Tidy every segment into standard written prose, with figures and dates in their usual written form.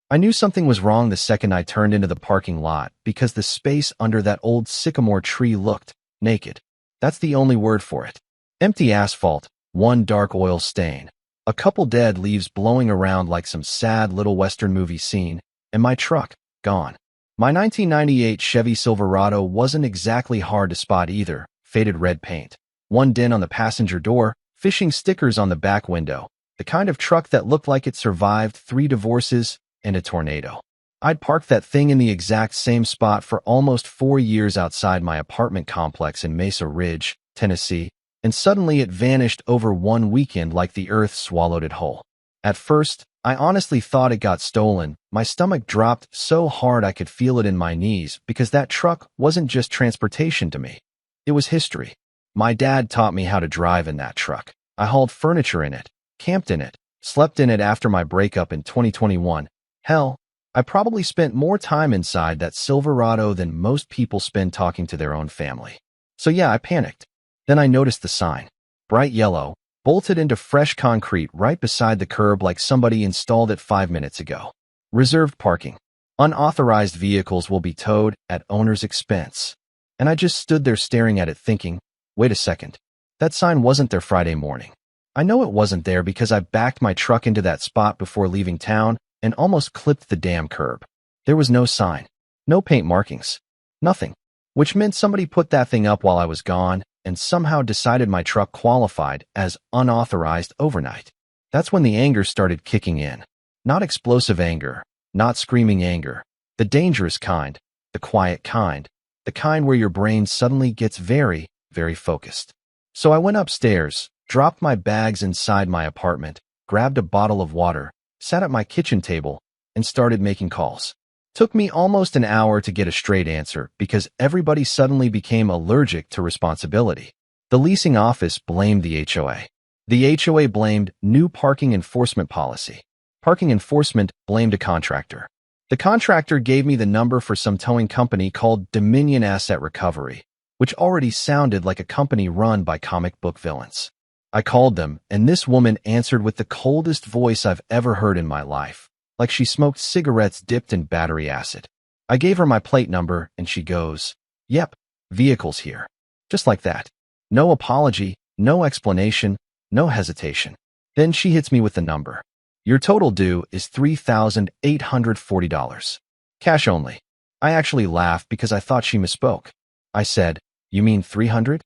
I knew something was wrong the second I turned into the parking lot because the space under that old sycamore tree looked naked. That's the only word for it. Empty asphalt, one dark oil stain, a couple dead leaves blowing around like some sad little Western movie scene, and my truck, gone. My 1998 Chevy Silverado wasn't exactly hard to spot either. Faded red paint, one dent on the passenger door, fishing stickers on the back window, the kind of truck that looked like it survived 3 divorces and a tornado. I'd parked that thing in the exact same spot for almost 4 years outside my apartment complex in Mesa Ridge, Tennessee, and suddenly it vanished over one weekend like the earth swallowed it whole. At first, I honestly thought it got stolen. My stomach dropped so hard I could feel it in my knees because that truck wasn't just transportation to me. It was history. My dad taught me how to drive in that truck. I hauled furniture in it, camped in it, slept in it after my breakup in 2021. Hell, I probably spent more time inside that Silverado than most people spend talking to their own family. So yeah, I panicked. Then I noticed the sign. Bright yellow, bolted into fresh concrete right beside the curb like somebody installed it 5 minutes ago. Reserved parking. Unauthorized vehicles will be towed at owner's expense. And I just stood there staring at it thinking, wait a second. That sign wasn't there Friday morning. I know it wasn't there because I backed my truck into that spot before leaving town and almost clipped the damn curb. There was no sign. No paint markings. Nothing. Which meant somebody put that thing up while I was gone and somehow decided my truck qualified as unauthorized overnight. That's when the anger started kicking in. Not explosive anger, not screaming anger, the dangerous kind, the quiet kind, the kind where your brain suddenly gets very, very focused. So I went upstairs, dropped my bags inside my apartment, grabbed a bottle of water, sat at my kitchen table, and started making calls. Took me almost an hour to get a straight answer because everybody suddenly became allergic to responsibility. The leasing office blamed the HOA. The HOA blamed new parking enforcement policy. Parking enforcement blamed a contractor. The contractor gave me the number for some towing company called Dominion Asset Recovery, which already sounded like a company run by comic book villains. I called them, and this woman answered with the coldest voice I've ever heard in my life, like she smoked cigarettes dipped in battery acid. I gave her my plate number, and she goes, "Yep, vehicle's here." Just like that. No apology, no explanation, no hesitation. Then she hits me with the number. "Your total due is $3,840. Cash only." I actually laughed because I thought she misspoke. I said, "You mean 300?"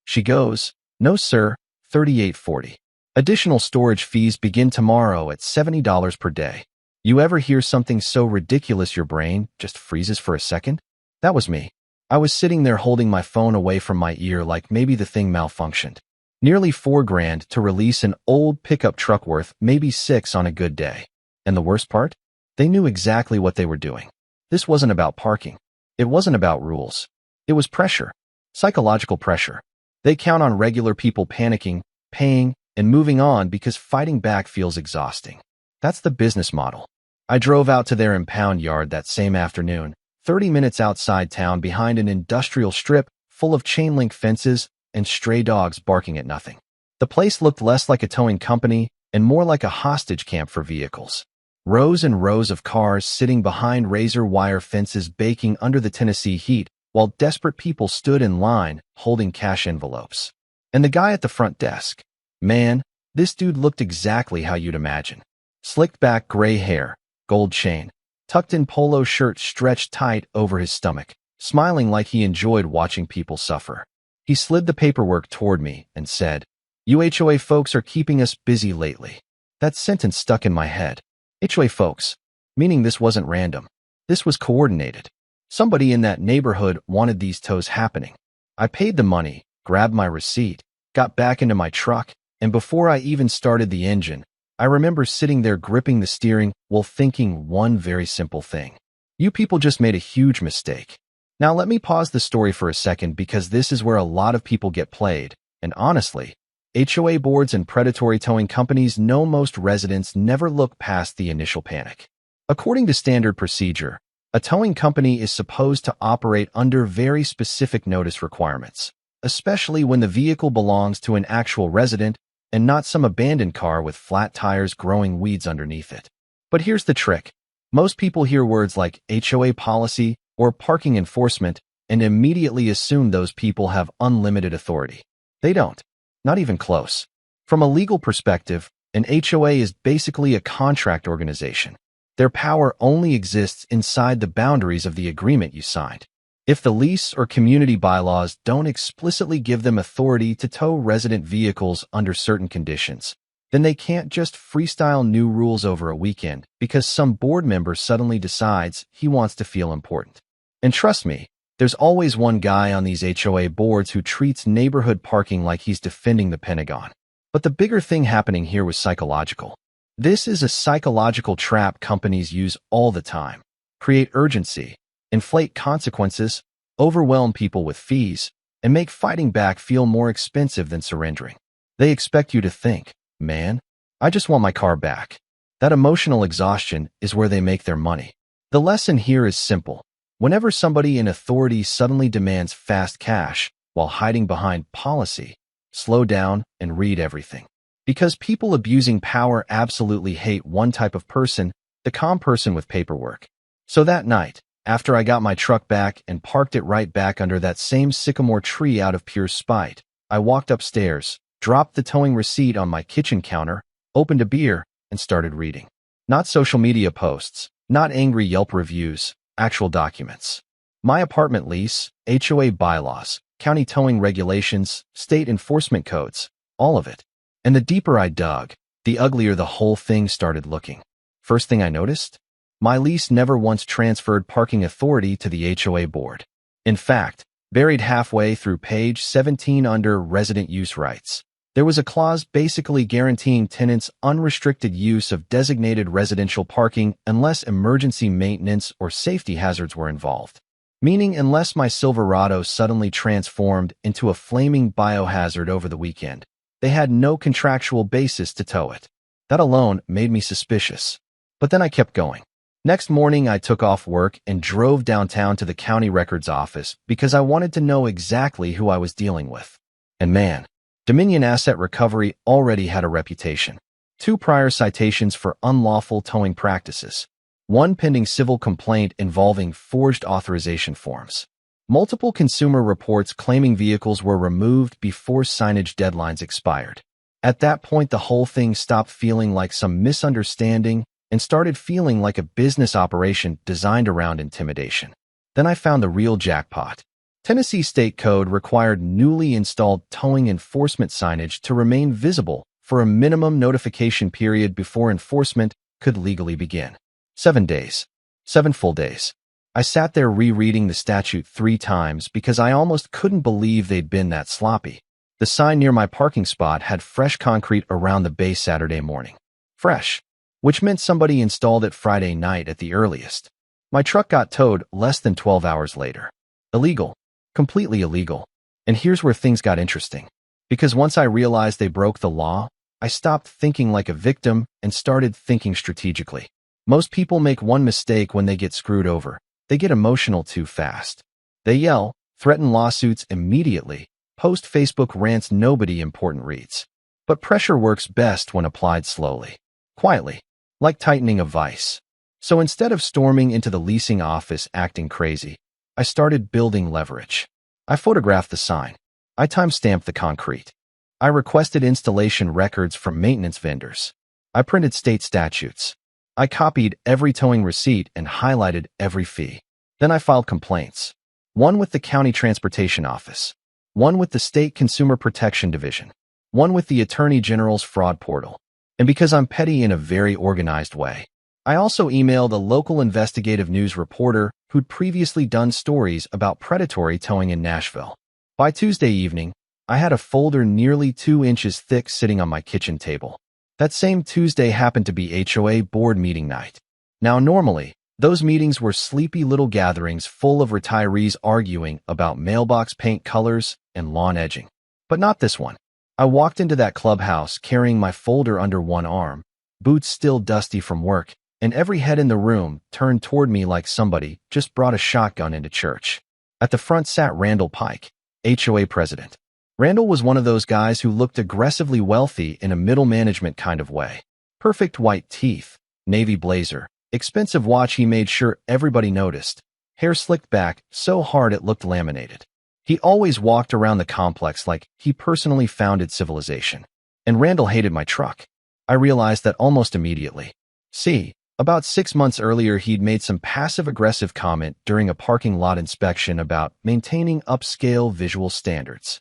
She goes, "No sir, 38.40. Additional storage fees begin tomorrow at $70 per day." You ever hear something so ridiculous your brain just freezes for a second? That was me. I was sitting there holding my phone away from my ear like maybe the thing malfunctioned. Nearly $4,000 to release an old pickup truck worth maybe $6,000 on a good day. And the worst part? They knew exactly what they were doing. This wasn't about parking. It wasn't about rules. It was pressure. Psychological pressure. They count on regular people panicking, paying, and moving on because fighting back feels exhausting. That's the business model. I drove out to their impound yard that same afternoon, 30 minutes outside town behind an industrial strip full of chain-link fences and stray dogs barking at nothing. The place looked less like a towing company and more like a hostage camp for vehicles. Rows and rows of cars sitting behind razor wire fences baking under the Tennessee heat, while desperate people stood in line holding cash envelopes. And the guy at the front desk. Man, this dude looked exactly how you'd imagine. Slicked back gray hair, gold chain, tucked in polo shirt stretched tight over his stomach, smiling like he enjoyed watching people suffer. He slid the paperwork toward me and said, "You HOA folks are keeping us busy lately." That sentence stuck in my head. HOA folks, meaning this wasn't random. This was coordinated. Somebody in that neighborhood wanted these tows happening. I paid the money, grabbed my receipt, got back into my truck, and before I even started the engine, I remember sitting there gripping the steering while thinking one very simple thing. You people just made a huge mistake. Now let me pause the story for a second because this is where a lot of people get played, and honestly, HOA boards and predatory towing companies know most residents never look past the initial panic. According to standard procedure, a towing company is supposed to operate under very specific notice requirements, especially when the vehicle belongs to an actual resident and not some abandoned car with flat tires growing weeds underneath it. But here's the trick. Most people hear words like HOA policy or parking enforcement and immediately assume those people have unlimited authority. They don't. Not even close. From a legal perspective, an HOA is basically a contract organization. Their power only exists inside the boundaries of the agreement you signed. If the lease or community bylaws don't explicitly give them authority to tow resident vehicles under certain conditions, then they can't just freestyle new rules over a weekend because some board member suddenly decides he wants to feel important. And trust me, there's always one guy on these HOA boards who treats neighborhood parking like he's defending the Pentagon. But the bigger thing happening here was psychological. This is a psychological trap companies use all the time. Create urgency, inflate consequences, overwhelm people with fees, and make fighting back feel more expensive than surrendering. They expect you to think, man, I just want my car back. That emotional exhaustion is where they make their money. The lesson here is simple. Whenever somebody in authority suddenly demands fast cash while hiding behind policy, slow down and read everything. Because people abusing power absolutely hate one type of person, the calm person with paperwork. So that night, after I got my truck back and parked it right back under that same sycamore tree out of pure spite, I walked upstairs, dropped the towing receipt on my kitchen counter, opened a beer, and started reading. Not social media posts, not angry Yelp reviews, actual documents. My apartment lease, HOA bylaws, county towing regulations, state enforcement codes, all of it. And the deeper I dug, the uglier the whole thing started looking. First thing I noticed? My lease never once transferred parking authority to the HOA board. In fact, buried halfway through page 17 under resident use rights, there was a clause basically guaranteeing tenants unrestricted use of designated residential parking unless emergency maintenance or safety hazards were involved. Meaning unless my Silverado suddenly transformed into a flaming biohazard over the weekend, they had no contractual basis to tow it. That alone made me suspicious. But then I kept going. Next morning, I took off work and drove downtown to the county records office because I wanted to know exactly who I was dealing with. And man, Dominion Asset Recovery already had a reputation. 2 prior citations for unlawful towing practices. 1 pending civil complaint involving forged authorization forms. Multiple consumer reports claiming vehicles were removed before signage deadlines expired. At that point, the whole thing stopped feeling like some misunderstanding and started feeling like a business operation designed around intimidation. Then I found the real jackpot. Tennessee State Code required newly installed towing enforcement signage to remain visible for a minimum notification period before enforcement could legally begin. 7 days. 7 full days. I sat there rereading the statute 3 times because I almost couldn't believe they'd been that sloppy. The sign near my parking spot had fresh concrete around the base Saturday morning. Fresh. Which meant somebody installed it Friday night at the earliest. My truck got towed less than 12 hours later. Illegal. Completely illegal. And here's where things got interesting. Because once I realized they broke the law, I stopped thinking like a victim and started thinking strategically. Most people make one mistake when they get screwed over. They get emotional too fast. They yell, threaten lawsuits immediately, post Facebook rants nobody important reads. But pressure works best when applied slowly. Quietly. Like tightening a vice. So instead of storming into the leasing office acting crazy, I started building leverage. I photographed the sign. I time-stamped the concrete. I requested installation records from maintenance vendors. I printed state statutes. I copied every towing receipt and highlighted every fee. Then I filed complaints. 1 with the County Transportation Office. 1 with the State Consumer Protection Division. 1 with the Attorney General's fraud portal. And because I'm petty in a very organized way, I also emailed a local investigative news reporter who'd previously done stories about predatory towing in Nashville. By Tuesday evening, I had a folder nearly 2 inches thick sitting on my kitchen table. That same Tuesday happened to be HOA board meeting night. Now, normally, those meetings were sleepy little gatherings full of retirees arguing about mailbox paint colors and lawn edging. But not this one. I walked into that clubhouse carrying my folder under one arm, boots still dusty from work, and every head in the room turned toward me like somebody just brought a shotgun into church. At the front sat Randall Pike, HOA president. Randall was one of those guys who looked aggressively wealthy in a middle management kind of way. Perfect white teeth, navy blazer, Expensive watch he made sure everybody noticed. Hair slicked back so hard it looked laminated. He always walked around the complex like he personally founded civilization. And Randall hated my truck. I realized that almost immediately. See, about 6 months earlier he'd made some passive-aggressive comment during a parking lot inspection about maintaining upscale visual standards.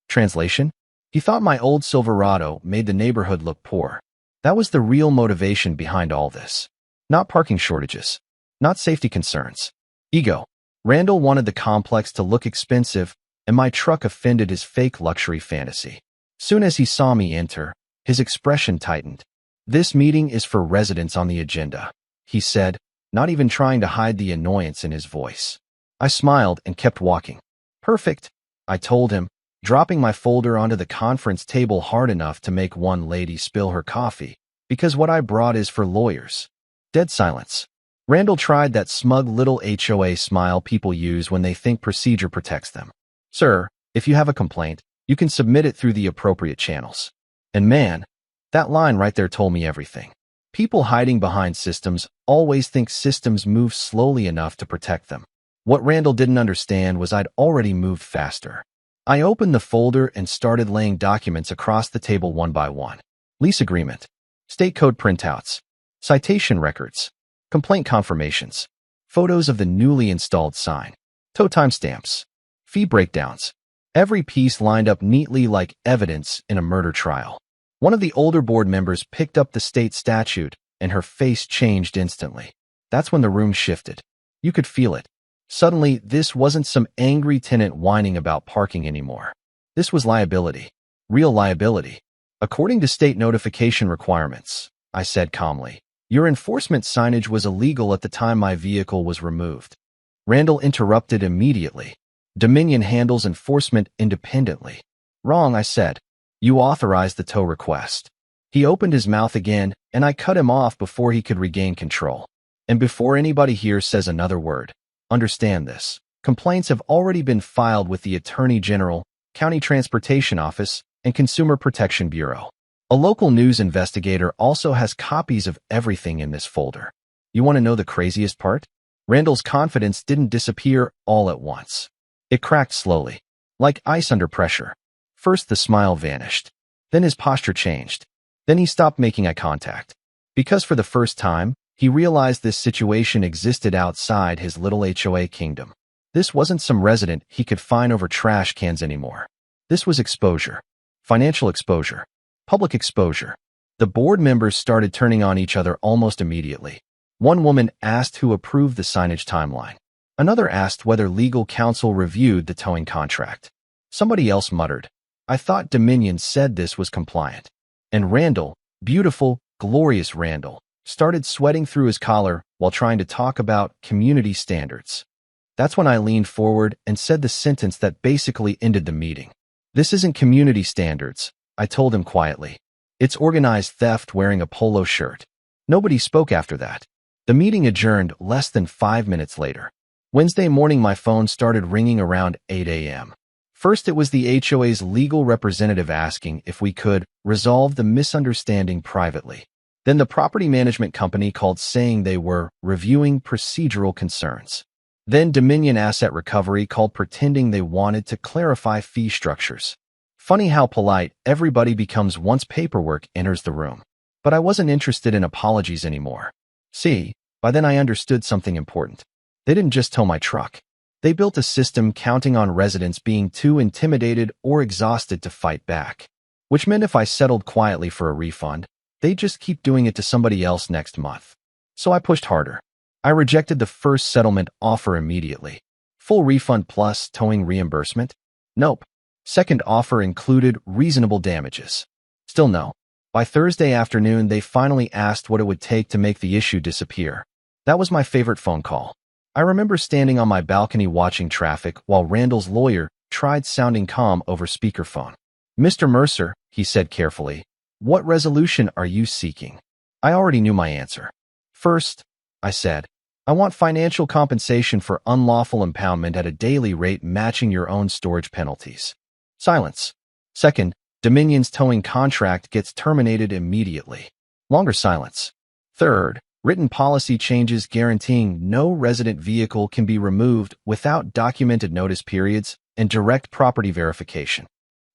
Translation? He thought my old Silverado made the neighborhood look poor. That was the real motivation behind all this. Not parking shortages. Not safety concerns. Ego. Randall wanted the complex to look expensive, and my truck offended his fake luxury fantasy. Soon as he saw me enter, his expression tightened. "This meeting is for residents on the agenda," he said, not even trying to hide the annoyance in his voice. I smiled and kept walking. "Perfect," I told him, dropping my folder onto the conference table hard enough to make one lady spill her coffee, because what I brought is for lawyers. Dead silence. Randall tried that smug little HOA smile people use when they think procedure protects them. "Sir, if you have a complaint, you can submit it through the appropriate channels." And man, that line right there told me everything. People hiding behind systems always think systems move slowly enough to protect them. What Randall didn't understand was I'd already moved faster. I opened the folder and started laying documents across the table one by one. Lease agreement, state code printouts, citation records, complaint confirmations, photos of the newly installed sign, tow timestamps, fee breakdowns. Every piece lined up neatly like evidence in a murder trial. One of the older board members picked up the state statute, and her face changed instantly. That's when the room shifted. You could feel it. Suddenly, this wasn't some angry tenant whining about parking anymore. This was liability. Real liability. "According to state notification requirements," I said calmly, "your enforcement signage was illegal at the time my vehicle was removed." Randall interrupted immediately. "Dominion handles enforcement independently." "Wrong," I said. "You authorized the tow request." He opened his mouth again, and I cut him off before he could regain control. "And before anybody here says another word, understand this. Complaints have already been filed with the Attorney General, County Transportation Office, and Consumer Protection Bureau. A local news investigator also has copies of everything in this folder." You want to know the craziest part? Randall's confidence didn't disappear all at once. It cracked slowly, like ice under pressure. First the smile vanished. Then his posture changed. Then he stopped making eye contact. Because for the first time, he realized this situation existed outside his little HOA kingdom. This wasn't some resident he could find over trash cans anymore. This was exposure. Financial exposure. Public exposure. The board members started turning on each other almost immediately. One woman asked who approved the signage timeline. Another asked whether legal counsel reviewed the towing contract. Somebody else muttered, "I thought Dominion said this was compliant." And Randall, beautiful, glorious Randall, started sweating through his collar while trying to talk about community standards. That's when I leaned forward and said the sentence that basically ended the meeting. "This isn't community standards," I told him quietly. "It's organized theft wearing a polo shirt." Nobody spoke after that. The meeting adjourned less than 5 minutes later. Wednesday morning my phone started ringing around 8 a.m. First, it was the HOA's legal representative asking if we could resolve the misunderstanding privately. Then the property management company called saying they were reviewing procedural concerns. Then Dominion Asset Recovery called pretending they wanted to clarify fee structures. Funny how polite everybody becomes once paperwork enters the room. But I wasn't interested in apologies anymore. See, by then I understood something important. They didn't just tow my truck. They built a system counting on residents being too intimidated or exhausted to fight back. Which meant if I settled quietly for a refund, they'd just keep doing it to somebody else next month. So I pushed harder. I rejected the first settlement offer immediately. Full refund plus towing reimbursement? Nope. Second offer included reasonable damages. Still no. By Thursday afternoon, they finally asked what it would take to make the issue disappear. That was my favorite phone call. I remember standing on my balcony watching traffic while Randall's lawyer tried sounding calm over speakerphone. "Mr. Mercer," he said carefully, "what resolution are you seeking?" I already knew my answer. "First," I said, "I want financial compensation for unlawful impoundment at a daily rate matching your own storage penalties." Silence. Second, Dominion's towing contract gets terminated immediately. Longer silence. Third, Written policy changes guaranteeing no resident vehicle can be removed without documented notice periods and direct property verification.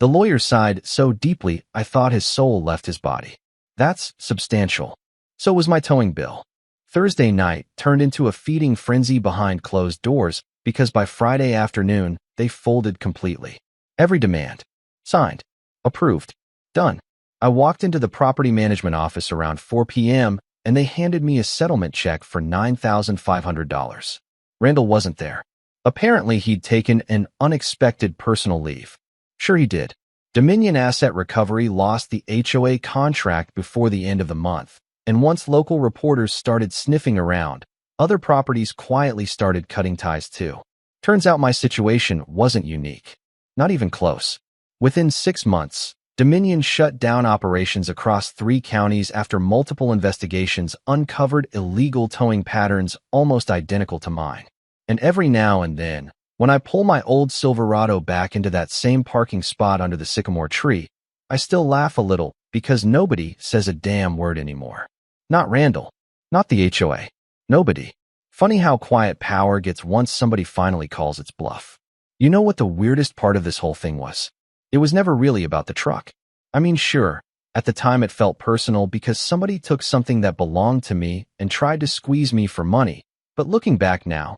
The lawyer sighed so deeply I thought his soul left his body. That's substantial. So was my towing bill. Thursday night turned into a feeding frenzy behind closed doors because by Friday afternoon, they folded completely. Every demand. Signed. Approved. Done. I walked into the property management office around 4 p.m. and they handed me a settlement check for $9,500. Randall wasn't there. Apparently, he'd taken an unexpected personal leave. Sure he did. Dominion Asset Recovery lost the HOA contract before the end of the month, and once local reporters started sniffing around, other properties quietly started cutting ties too. Turns out my situation wasn't unique. Not even close. Within 6 months, Dominion shut down operations across 3 counties after multiple investigations uncovered illegal towing patterns almost identical to mine. And every now and then, when I pull my old Silverado back into that same parking spot under the sycamore tree, I still laugh a little because nobody says a damn word anymore. Not Randall. Not the HOA. Nobody. Funny how quiet power gets once somebody finally calls its bluff. You know what the weirdest part of this whole thing was? It was never really about the truck. I mean, sure, at the time it felt personal because somebody took something that belonged to me and tried to squeeze me for money, but looking back now,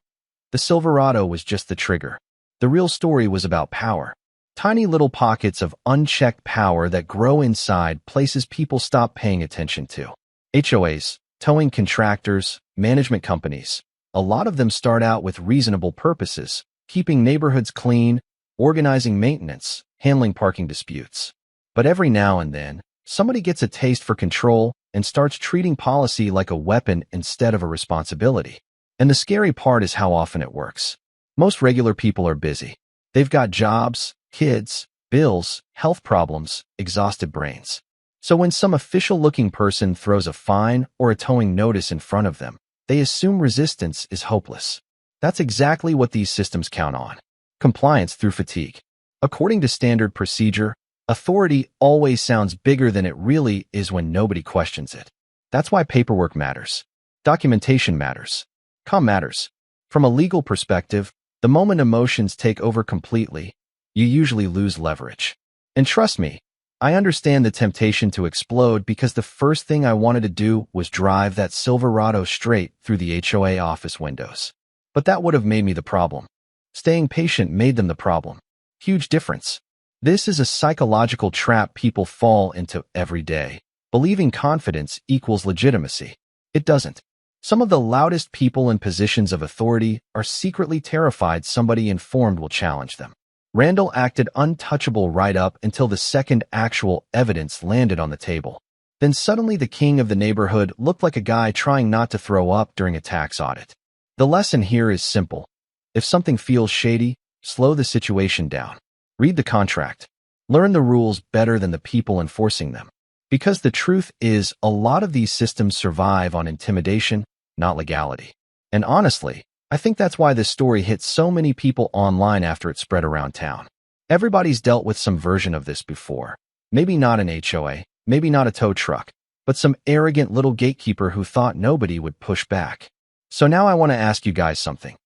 the Silverado was just the trigger. The real story was about power. Tiny little pockets of unchecked power that grow inside places people stop paying attention to. HOAs, towing contractors, management companies. A lot of them start out with reasonable purposes, keeping neighborhoods clean, organizing maintenance, handling parking disputes. But every now and then, somebody gets a taste for control and starts treating policy like a weapon instead of a responsibility. And the scary part is how often it works. Most regular people are busy. They've got jobs, kids, bills, health problems, exhausted brains. So when some official-looking person throws a fine or a towing notice in front of them, they assume resistance is hopeless. That's exactly what these systems count on. Compliance through fatigue. According to standard procedure, authority always sounds bigger than it really is when nobody questions it. That's why paperwork matters. Documentation matters. Calm matters. From a legal perspective, the moment emotions take over completely, you usually lose leverage. And trust me, I understand the temptation to explode because the first thing I wanted to do was drive that Silverado straight through the HOA office windows. But that would have made me the problem. Staying patient made them the problem. Huge difference. This is a psychological trap people fall into every day, believing confidence equals legitimacy. It doesn't. Some of the loudest people in positions of authority are secretly terrified somebody informed will challenge them. Randall acted untouchable right up until the second actual evidence landed on the table. Then suddenly the king of the neighborhood looked like a guy trying not to throw up during a tax audit. The lesson here is simple. If something feels shady, slow the situation down. Read the contract. Learn the rules better than the people enforcing them. Because the truth is, a lot of these systems survive on intimidation, not legality. And honestly, I think that's why this story hit so many people online after it spread around town. Everybody's dealt with some version of this before. Maybe not an HOA, maybe not a tow truck, but some arrogant little gatekeeper who thought nobody would push back. So now I want to ask you guys something.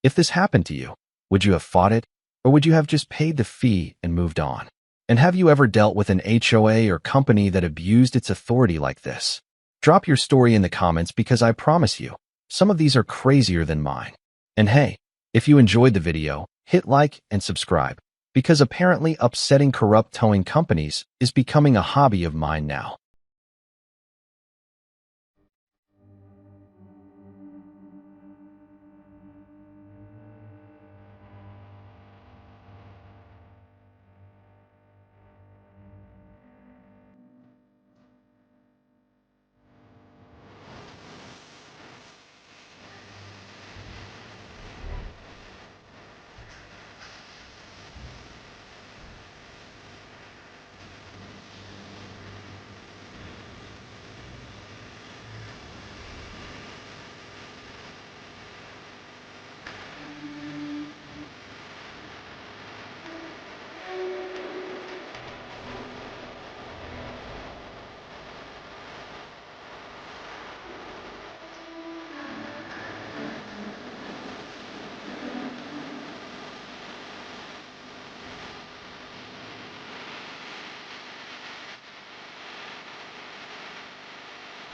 If this happened to you, would you have fought it? Or would you have just paid the fee and moved on? And have you ever dealt with an HOA or company that abused its authority like this? Drop your story in the comments because I promise you, some of these are crazier than mine. And hey, if you enjoyed the video, hit like and subscribe, because apparently upsetting corrupt towing companies is becoming a hobby of mine now.